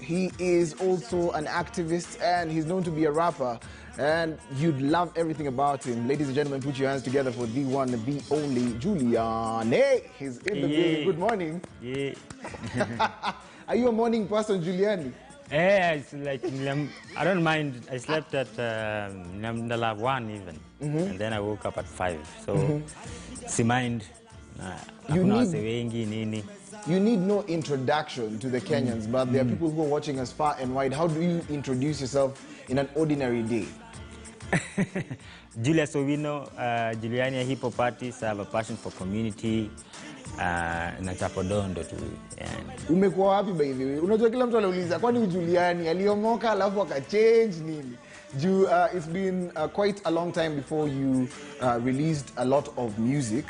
He is also an activist and he's known to be a rapper. And you'd love everything about him. Ladies and gentlemen, put your hands together for the one, the only Juliani. He's in the building. Good morning. Yeah. Are you a morning person, Juliani? Yeah, it's like, I don't mind. I slept at 1 even. And then I woke up at 5. So, si mind. You need no introduction to the Kenyans, but there are people who are watching us far and wide. How do you introduce yourself in an ordinary day? Julius Owino, Juliani, a hip hop artist. I have a passion for community. Na Chapodondo tu. Umekuwa wapi by the way? Unajua kila mtu anauliza kwani Juliani aliomoka alafu akachange nini? It's been quite a long time before you released a lot of music.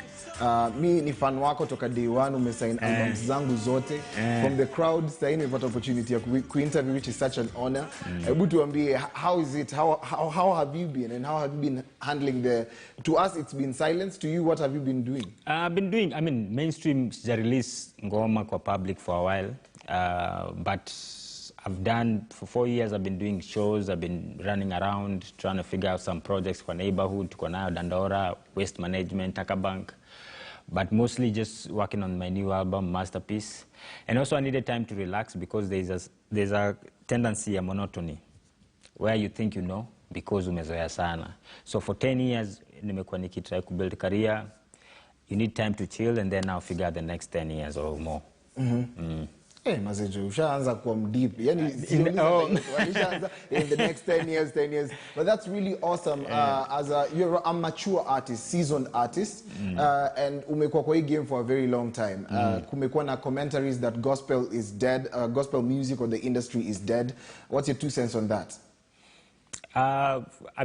Mi ni fan wako toka day one, umesign albums zangu zote. From the crowd, sasa nimepata opportunity ya ku-interview, which is such an honor. Hebu tuambie, how is it? How have you been? And how have you been handling the... To us, it's been silence. To you, what have you been doing? I've been doing, mainstream release ngoma kwa public for a while. But I've done, for 4 years, I've been doing shows. I've been running around, trying to figure out some projects for neighborhood, tuko nayo Dandora, waste management, Takabank. But mostly just working on my new album, Masterpiece. And also I needed time to relax because there's a tendency, a monotony, where you think you know, because umezoea sana. So for 10 years, nimekuwa nikitry to build a career. You need time to chill and then now figure out the next 10 years or more. Hey, Mazejo, ushaanza kuwa mdeep. In the next 10 years. But that's really awesome. You're a mature artist, seasoned artist, and umekuwa kwa hii game for a very long time. Kumekuwa na commentaries that gospel is dead, gospel music or the industry is dead. What's your 2 cents on that?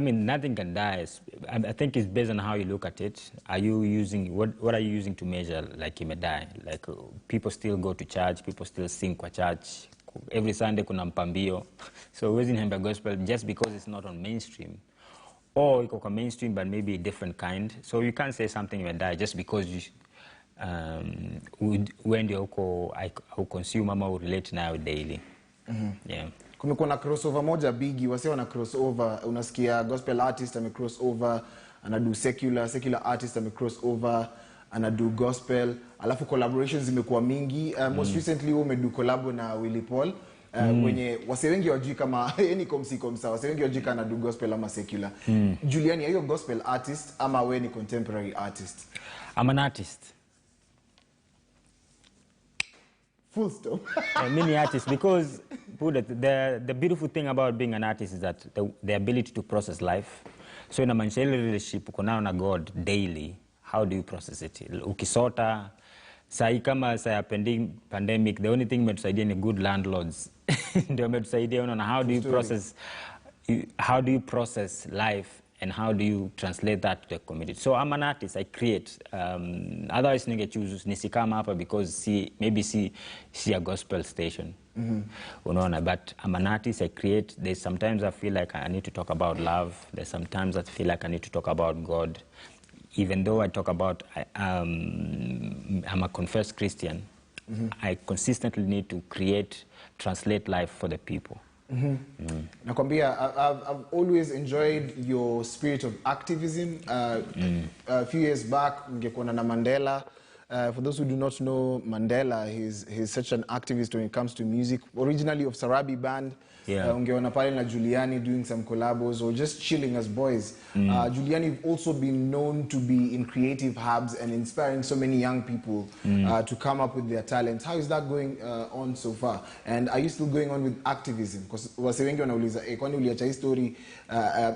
Nothing can die. I think it's based on how you look at it. Are you using, what are you using to measure like it may die? Like people still go to church, people still sing kwa church. Every Sunday kuna mpambio. So we're in gospel just because it's not on mainstream. Or it's on mainstream but maybe a different kind. So you can't say something may die just because you, when you consume or relate now daily. Yeah. Kumekuwa na crossover moja bigi, wase wana crossover, unasikia gospel artist ame crossover, anadu secular artist ame crossover, anadu gospel, alafu collaborations zimekuwa mingi. Most recently umedu collabo na Willy Paul, wenye wase wengi wajui kama any komsa, wase wengi wajui kama anadu gospel ama secular. Juliani, are you a gospel artist ama we ni contemporary artist? I'm an artist. Full stop. Many artists, because the beautiful thing about being an artist is that the ability to process life. So in a managerial relationship, uko nayo na God daily. How do you process it? Ukisota, sai kama sa pandemic, the only thing metusaidia ni good landlords. Ndio metusaidia unaona how do you process life and how do you translate that to the community? So I'm an artist, I create. Otherwise, I choose nisikama hapa because maybe see a gospel station. But I'm an artist, I create. There's sometimes I feel like I need to talk about love. There's sometimes I feel like I need to talk about God. Even though I talk about, I'm a confessed Christian, I consistently need to create, translate life for the people. Nakwambia, I've always enjoyed your spirit of activism. A few years back, mngekuwa na Mandela. For those who do not know Mandela, he's such an activist when it comes to music. Originally of Sarabi Band. Ungeona pale na Juliani doing some collabos or just chilling as boys. Juliani, you've also been known to be in creative hubs and inspiring so many young people to come up with their talents. How is that going on so far? And are you still going on with activism? Because wase wengi wanauliza, kwani uliacha hii story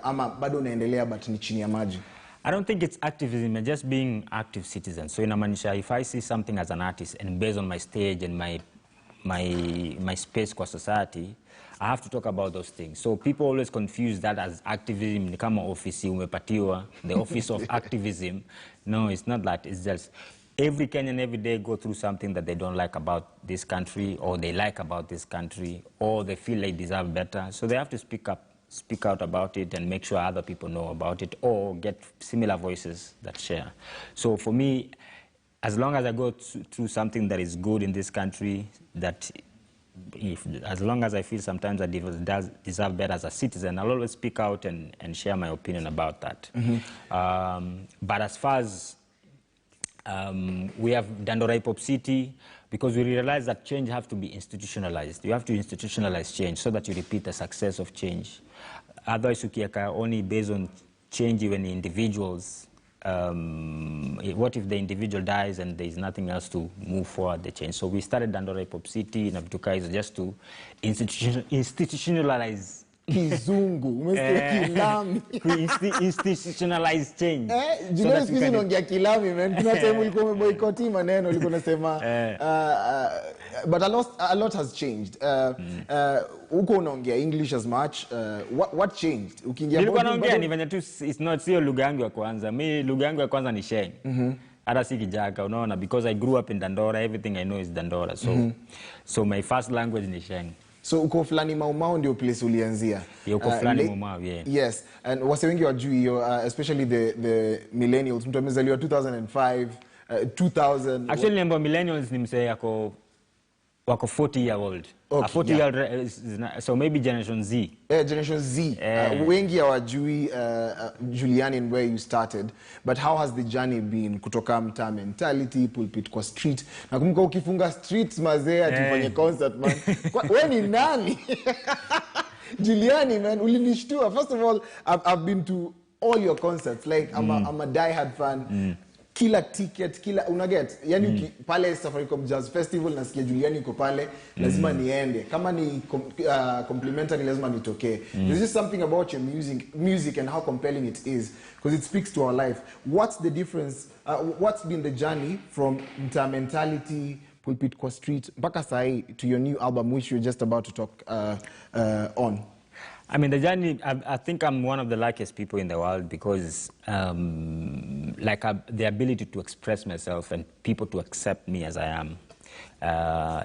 ama bado unaendelea but ni chini ya maji? I don't think it's activism, it's just being active citizens. So in Amanisha, if I see something as an artist and based on my stage and my space kwa society, I have to talk about those things. So people always confuse that as activism, ni kama ofisi umepatiwa, the office of activism. No, it's not that. It's just every Kenyan every day go through something that they don't like about this country or they like about this country or they feel they deserve better. So they have to speak out about it and make sure other people know about it or get similar voices that share. So for me, as long as I go through something that is good in this country, that as long as I feel sometimes I deserve better as a citizen, I'll always speak out and share my opinion about that. But as far as we have Dandora Hip Hop City, because we realize that change has to be institutionalized. You have to institutionalize change so that you repeat the success of change. Otherwise, ukieka only based on change even individuals, what if the individual dies and there is nothing else to move forward the change? So we started Dandora Hip Hop City in Abdukai just to institutionalize Kizungu, umesikia kilami. Institutionalize change. Jina siku hizi unaongea kilami, man. Kuna time ulikuwa umeboycott maneno, ulikuwa unasema but a lot has changed. Uko unaongea English as much. What changed? Ukiingia nilikuwa naongea ni venye tu it's not sio lugha yangu ya kwanza. Mimi lugha yangu ya kwanza ni Sheng. Hata si Kijaka, unaona, because I grew up in Dandora, everything I know is Dandora. So my first language ni Sheng. So uko fulani Maumau ndio place ulianzia. Uko fulani Maumau, yeah. Yes, and wase wengi wajui hiyo, especially the millennials. Mtu amezaliwa 2005, 2000. Actually nembo millennials ni msee wako 40 year old. Okay, 40 year old, so maybe Generation Z. Generation Z. Wengi hawajui Juliani and where you started, but how has the journey been kutoka mtaa mentality, pulpit kwa street? Nakumbuka ukifunga streets mazee atufanye concert, man. Wewe ni nani? Juliani, man, ulinishtua. First of all, I've been to all your concerts. Like I'm a die-hard fan. Kila ticket, kila unaget, yani pale Safaricom Jazz Festival nasikia Juliani yuko pale, lazima niende. Kama ni complimentary lazima nitokee. There's just something about your music and how compelling it is, because it speaks to our life. What's the difference? What's been the journey from mentality, pulpit kwa street, mpaka sahi to your new album, which you're just about to talk on? I mean, the journey, I think I'm one of the luckiest people in the world because the ability to express myself and people to accept me as I am.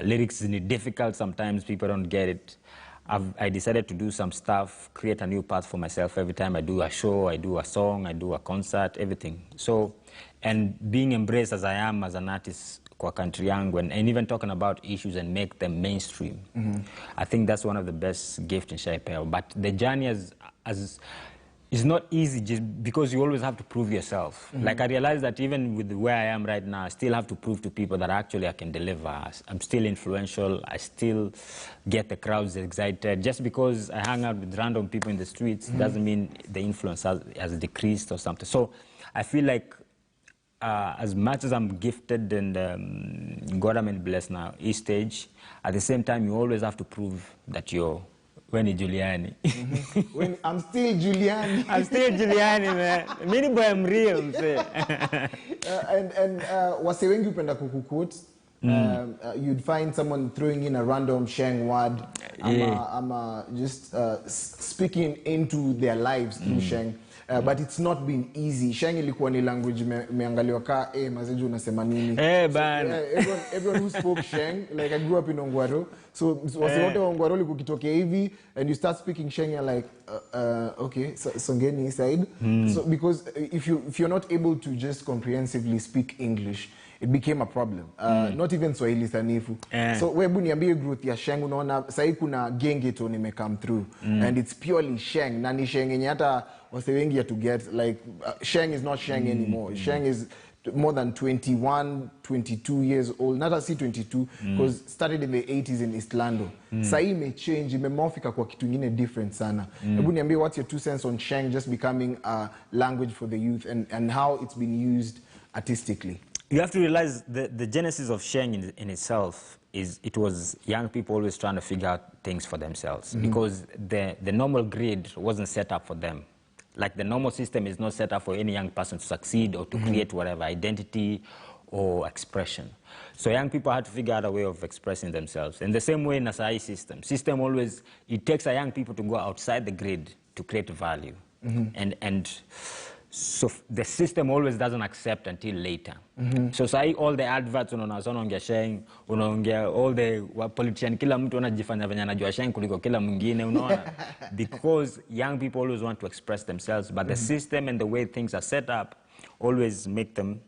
Lyrics is difficult sometimes, people don't get it. I decided to do some stuff, create a new path for myself every time I do a show, I do a song, I do a concert, everything. So, and being embraced as I am as an artist kwa country yangu, and even talking about issues and make them mainstream. I think that's one of the best gifts in Shaipewa. But the journey is not easy just because you always have to prove yourself. Like I realized that even with where I am right now, I still have to prove to people that actually I can deliver. I'm still influential. I still get the crowds excited. Just because I hang out with random people in the streets doesn't mean the influence has decreased or something. So I feel like as much as I'm gifted and God I'm blessed now, each stage, at the same time you always have to prove that you're When Giuliani. When I'm still Giuliani. I'm still Giuliani, man. Mini boy, I'm real. And wase wengi upenda kukuquote. You'd find someone throwing in a random Sheng word. I'm just speaking into their lives through Sheng. But it's not been easy. Sheng ilikuwa ni language meangaliwa ka mazeju unasema nini. Everyone who spoke Sheng, like I grew up in Ongwaro, so wase wote wa Ongwaro likukitokea hivi and you start speaking Sheng, you're like okay, songeni side. So because if you're not able to just comprehensively speak English, it became a problem. Not even Swahili sanifu. So webu niambie growth ya Sheng, unaona sahi kuna Gengeto nime come through and it's purely Sheng. Na ni Sheng yenye hata wase wengi to get, like Sheng is not Sheng anymore. Sheng is more than 21, 22 years old. Not as 22 because started in the 80s in East Lando. Sahi me change, imemorphika kwa kitu ingine different sana. Hebu niambie what's your 2 cents on Sheng just becoming a language for the youth and how it's been used artistically? You have to realize the genesis of Sheng in itself is it was young people always trying to figure out things for themselves because the normal grid wasn't set up for them. Like the normal system is not set up for any young person to succeed or to create whatever identity or expression. So young people had to figure out a way of expressing themselves. In the same way in a Nasai system always, it takes a young people to go outside the grid to create value. So the system always doesn't accept until later. So say all the adverts unaongea Sheng, unaongea all the politician, kila mtu anajifanya venye anajua Sheng kuliko kila mwingine, unaona? Because young people always want to express themselves, but the system and the way things are set up always make them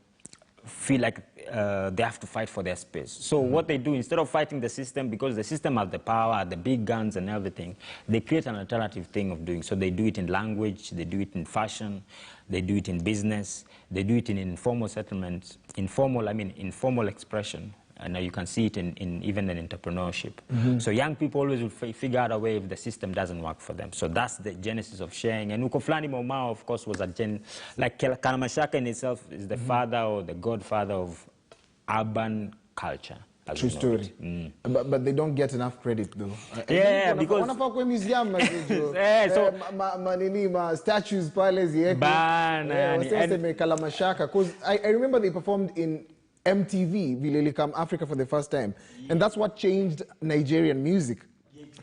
feel like they have to fight for their space. So what they do, instead of fighting the system, because the system has the power, the big guns and everything, they create an alternative thing of doing. So they do it in language, they do it in fashion, they do it in business, they do it in informal settlements, informal expression. And you can see it even in entrepreneurship. So young people always will figure out a way if the system doesn't work for them. So that's the genesis of sharing. And Uko Flani Momao, of course, was like Kalamashaka in itself is the father or the godfather of urban culture. True story. But they don't get enough credit, though. Yeah, because... museum, statues, Kalamashaka. Because I remember they performed in MTV, Vileli Come Africa for the first time. And that's what changed Nigerian music.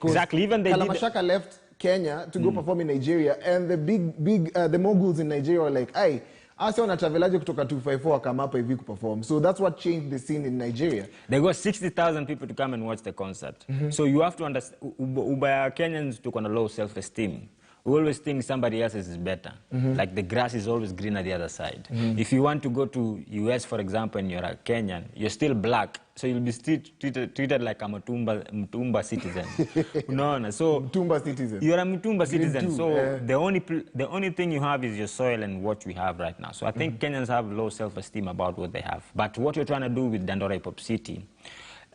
Exactly. Even they Kalamashaka left Kenya to go perform in Nigeria, and the moguls in Nigeria were like, "Aye, asa wana travelaje kutoka 254 kama hapa hivi perform." So that's what changed the scene in Nigeria. They got 60,000 people to come and watch the concert. So you have to understand, Ubaya Kenyans took on a low self-esteem. We always think somebody else's is better. Like the grass is always green at the other side. If you want to go to US, for example, and you're a Kenyan, you're still black, so you'll be still treated like a Mutumba citizen. No, so Mutumba citizen. You're a Mutumba citizen. So the only thing you have is your soil and what we have right now. So I think Kenyans have low self-esteem about what they have. But what you're trying to do with Dandora Hip Hop City,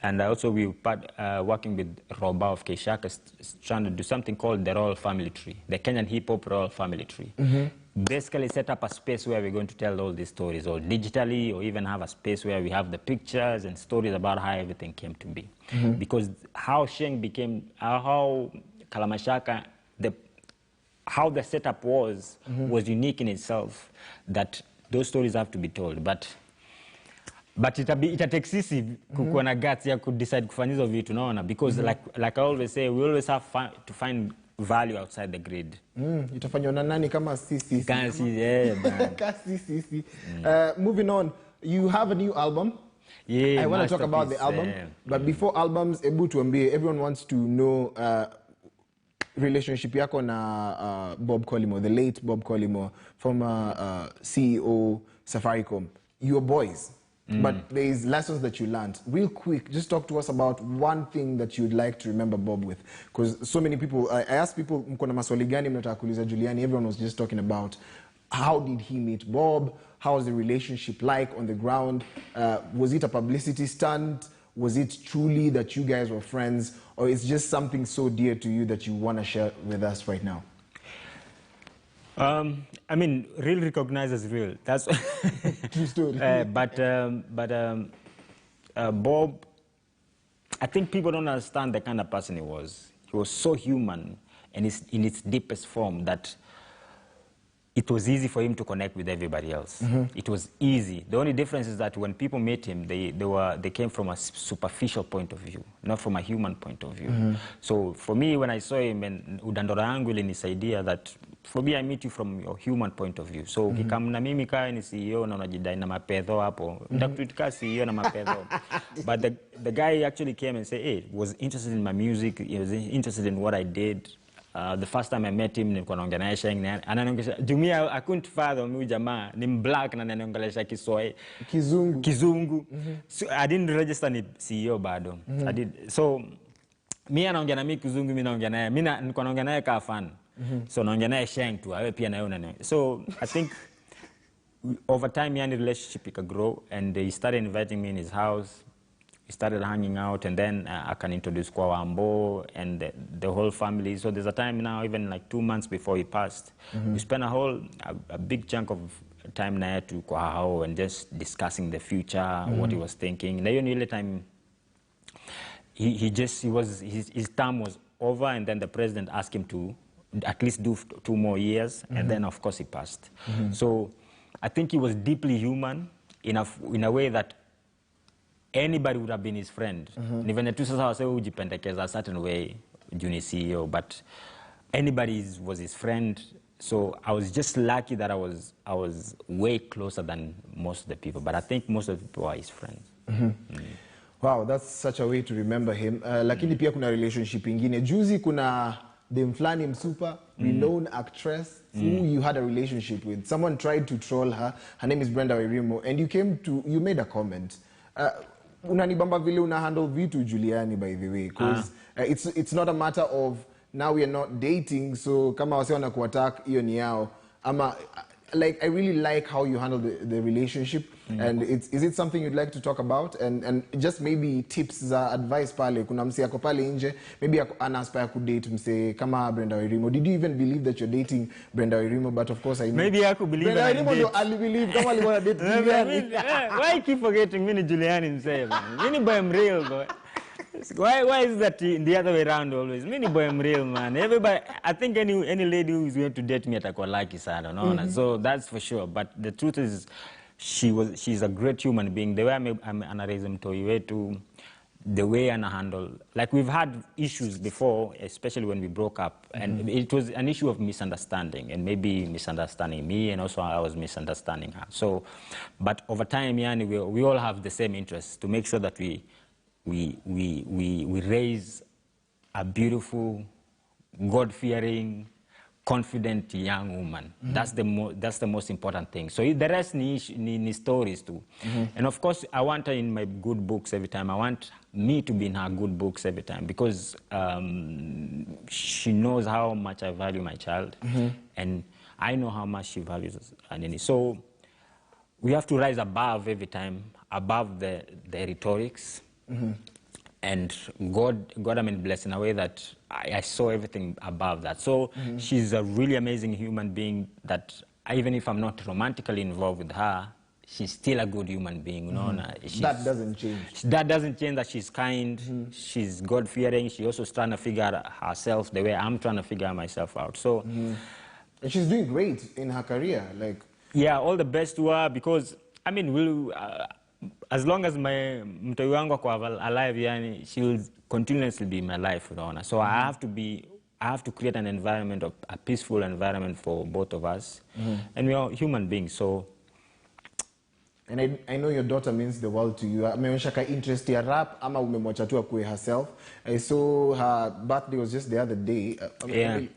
and also we working with Roba of Keishaka, trying to do something called the Royal Family Tree, the Kenyan Hip Hop Royal Family Tree. Basically set up a space where we're going to tell all these stories, or digitally, or even have a space where we have the pictures and stories about how everything came to be. Because how Sheng became, how Kalamashaka, how the setup was unique in itself, that those stories have to be told. But ita take sisi kukuwa na guts ya decide kufanya hizo vitu, naona, because like I always say, we always have to find value outside the grid. Itafanywa na nani kama sisi? Sisi. Moving on, you have a new album. Yeah, I want to talk about the album, but before albums, Ebu tuambie, everyone wants to know relationship yako na Bob Collymore, the late Bob Collymore, former CEO Safaricom. You were boys. But there is lessons that you learned. Real quick, just talk to us about one thing that you'd like to remember Bob with. Because so many people, I asked people, mkona maswali gani mnataka kuuliza Juliani, everyone was just talking about how did he meet Bob, how was the relationship like on the ground, was it a publicity stunt, was it truly that you guys were friends, or it's just something so dear to you that you want to share with us right now? I mean, real recognizes real. That's true story. But Bob, I think people don't understand the kind of person he was. He was so human, and it's in its deepest form that it was easy for him to connect with everybody else. It was easy. The only difference is that when people met him, they came from a superficial point of view, not from a human point of view. So for me, when I saw him, and Udandora yangu ilinisaidia that for me, I meet you from your human point of view. So ukikam na mimi kaya ni CEO na unajidai na mapedho hapo, ndakutuitika CEO na mapedho. But the guy actually came and said, hey, was interested in my music, he was interested in what I did. The first time I met him, nilikuwa naongea naye Sheng, ananiongelesha jumia I couldn't fathom huyu jamaa ni black na ananiongelesha Kizungu. So I didn't register ni CEO bado. I did. So mimi anaongea na mimi Kizungu, mimi naongea naye. Mimi nilikuwa naongea naye kama fan. So naongea naye Sheng tu, awe pia na yeye unaniona. So I think over time yani relationship could grow, and he started inviting me in his house. We started hanging out, and then I can introduce Kwa Wambo and the whole family. So there's a time now, even like 2 months before he passed, we spent a big chunk of time na to Kwa Hao and just discussing the future, what he was thinking. Na yun time, his term was over, and then the president asked him to at least do 2 more years, and then of course he passed. So I think he was deeply human in a way that anybody would have been his friend. Even tu sasa wase ujipendekeza a certain way juni CEO, but anybody was his friend. So I was just lucky that I was way closer than most of the people, but I think most of the people are his friends. Wow, that's such a way to remember him. Lakini pia kuna relationship ingine. Juzi kuna Demflani Msupa, renowned actress who you had a relationship with. Someone tried to troll her. Her name is Brenda Wairimu, and you made a comment. Unanibamba vile una handle vitu Juliani, by the way, because it's not a matter of now we are not dating, so kama wase wana kuattack hiyo ni yao. Like, I really like how you handle the relationship, and is it something you'd like to talk about, and just maybe tips za advice pale, kuna mse yako pale nje, maybe ana aspire ku date mse kama Brenda Wairimu. Did you even believe that you're dating Brenda Wairimu? But of course I know. Maybe I could believe Brenda Wairimu ndo alibelieve kama alikuwa date Juliani. Why you keep forgetting me Juliani himself? Me boy I'm real boy. Why is that the other way around always? Me boy I'm real man. Everybody, I think any lady who is going to date me atakuwa lucky sana, no? So that's for sure. But the truth is, she's a great human being. The way I'm raise mtoi wetu, the way I handle, like we've had issues before, especially when we broke up, and it was an issue of misunderstanding, and maybe misunderstanding me, and also I was misunderstanding her. So, but over time, yani, we all have the same interests to make sure that we raise a beautiful, God-fearing, confident young woman. That's the most important thing. So the rest need stories too. And of course, I want her in my good books every time. I want me to be in her good books every time, because she knows how much I value my child, and I know how much she values Anini. So we have to rise above every time, above the rhetorics. And God, I mean, blessed in a way that I saw everything above that. So she's a really amazing human being that even if I'm not romantically involved with her, she's still a good human being. You know? That doesn't change. That doesn't change, that she's kind, she's God-fearing. She also trying to figure out herself the way I'm trying to figure myself out. So, and she's doing great in her career. Like, yeah, all the best to her, because, I mean, as long as my mtoi wangu ako alive, yani, she will continuously be in my life, you know. So I have to create an environment, a peaceful environment for both of us, and we are human beings. So, and I know your daughter means the world to you. Ameonyesha ka interest ya rap ama umemwacha tu akue herself. I saw her birthday was just the other day.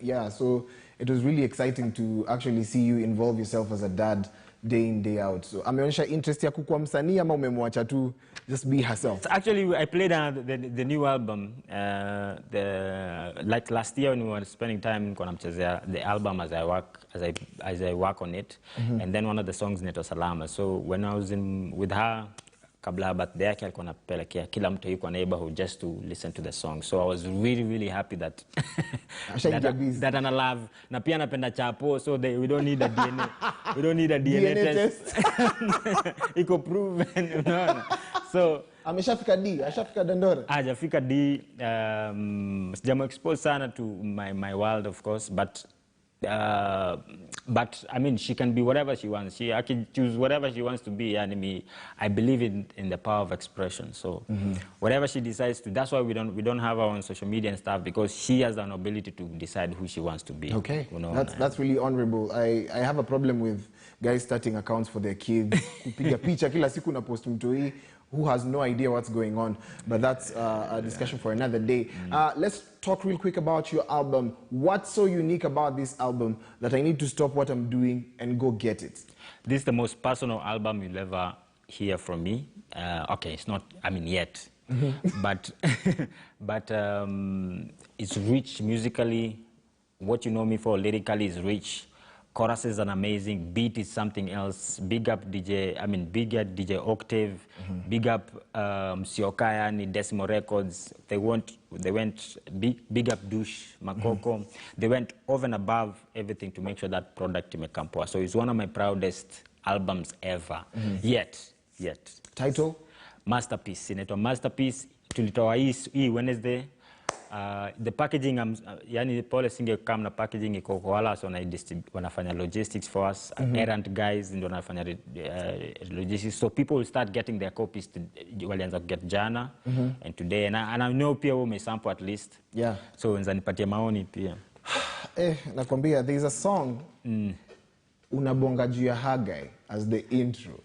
Yeah. So it was really exciting to actually see you involve yourself as a dad day in, day out. So ameonyesha interest ya kukuwa msanii ama umemwacha tu just be herself? So actually, I played the new album. Like last year when we were spending time in the album as I work on it, and then one of the songs inaitwa Salama. So when I was with her, kabla birthday yake alikuwa anapelekea kila mtu yuko neighborhood just to listen to the song. So I was really happy that that ana love na pia anapenda chapo, so we don't need a DNA. We don't need a DNA test. Iko proven, you know. So ameshafika D, ashafika Dandora. Hajafika D. Sijamo expose sana to my world, of course, but I mean, she can be whatever she wants. I can choose whatever she wants to be. And I believe in the power of expression. So whatever she decides to, that's why we don't have her on social media and stuff, because she has an ability to decide who she wants to be. Okay, you know, that's really honorable. I have a problem with guys starting accounts for their kids. Kupiga picha kila siku na post mtoi who has no idea what's going on. But that's a discussion for another day. Let's talk real quick about your album. What's so unique about this album that I need to stop what I'm doing and go get it? This is the most personal album you'll ever hear from me. Okay, it's not, I mean, yet. But it's rich musically. What you know me for lyrically is rich. Choruses are amazing. Beat is something else. Big up DJ Octave. Big up Siokaya ni Decimo Records. They went big up Douche, Makoko. They went over and above everything to make sure that product imekam poa. So it's one of my proudest albums ever. Yet. Title? Masterpiece. Inaitwa Masterpiece. Tulitoa hii Wednesday. The packaging, yani pole singe come na packaging iko kwa wala, so wanafanya logistics for us. Errant guys ndio wanafanya logistics, so people will start getting their copies walianza get jana and today, and I know pia ume sample at least, so wenza nipatie maoni pia. Nakwambia there is a song unabonga juu ya Hagai as the intro.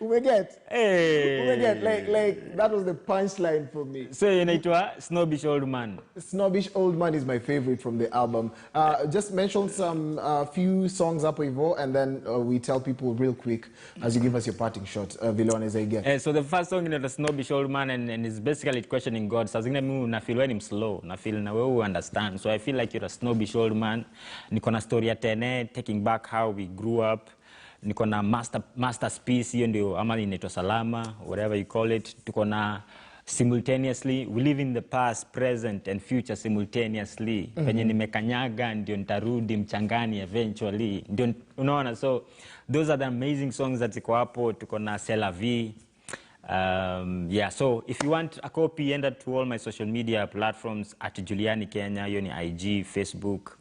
Umeget? Hey. Umeget? Like that was the punchline for me. So inaitwa Snobbish Old Man. Snobbish Old Man is my favorite from the album. Just mention some few songs up hivyo, and then we tell people real quick as you give us your parting shot. Vilone again. So the first song is the Snobbish Old Man, and it's basically questioning God. So zingine mimi na feel when I'm slow, na feel na wewe understand. So I feel like you're a snobbish old man. Niko na story ya Tene, taking back how we grew up. Niko na masterpiece, hiyo ndio ama inaitwa Salama, whatever you call it. Tuko na simultaneously, we live in the past, present and future simultaneously. Penye nimekanyaga ndio nitarudi mchangani eventually. Ndio unaona, so those are the amazing songs that ziko hapo. Tuko na C'est la vie. Yeah, so if you want a copy, enter to all my social media platforms at Juliani Kenya. Hiyo ni IG, Facebook,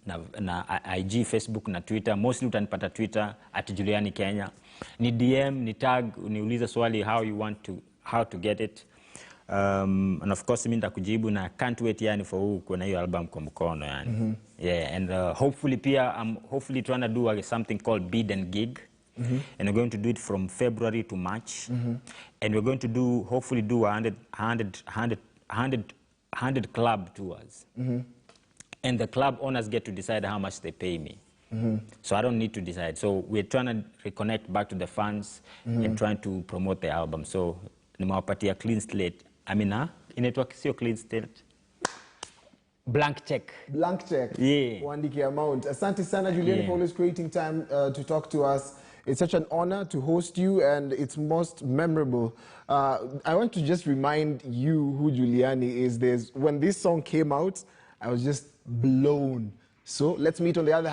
na IG, Facebook na Twitter. Mostly utanipata Twitter at Juliani Kenya. Ni DM, ni tag, uniulize swali how to get it. And of course mimi nitakujibu, na can't wait yani for kuona hiyo album kwa mkono yani. Yeah, and hopefully pia I'm hopefully trying to do something called Bid and Gig. And we're going to do it from February to March. And we're going to hopefully do 100 club tours. And the club owners get to decide how much they pay me. So I don't need to decide. So we're trying to reconnect back to the fans and trying to promote the album. So nimewapatia clean slate. I mean, inaitwa sio clean slate. Blank check. Blank check. Yeah. Wandiki amount. Asante sana, Juliani, for always creating time to talk to us. It's such an honor to host you, and it's most memorable. I want to just remind you who Juliani is. When this song came out, I was just blown. So let's meet on the other